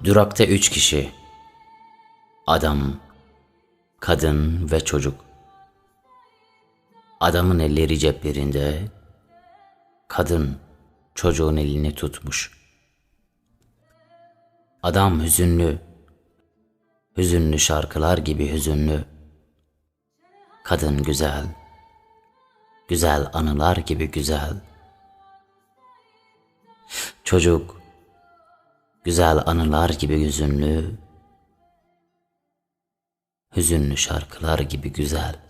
Durakta 3 kişi. Adam, kadın ve çocuk. Adamın elleri ceplerinde, kadın çocuğun elini tutmuş. Adam hüzünlü, hüzünlü şarkılar gibi hüzünlü. Kadın güzel, güzel anılar gibi güzel. Çocuk güzel anılar gibi hüzünlü, hüzünlü şarkılar gibi güzel.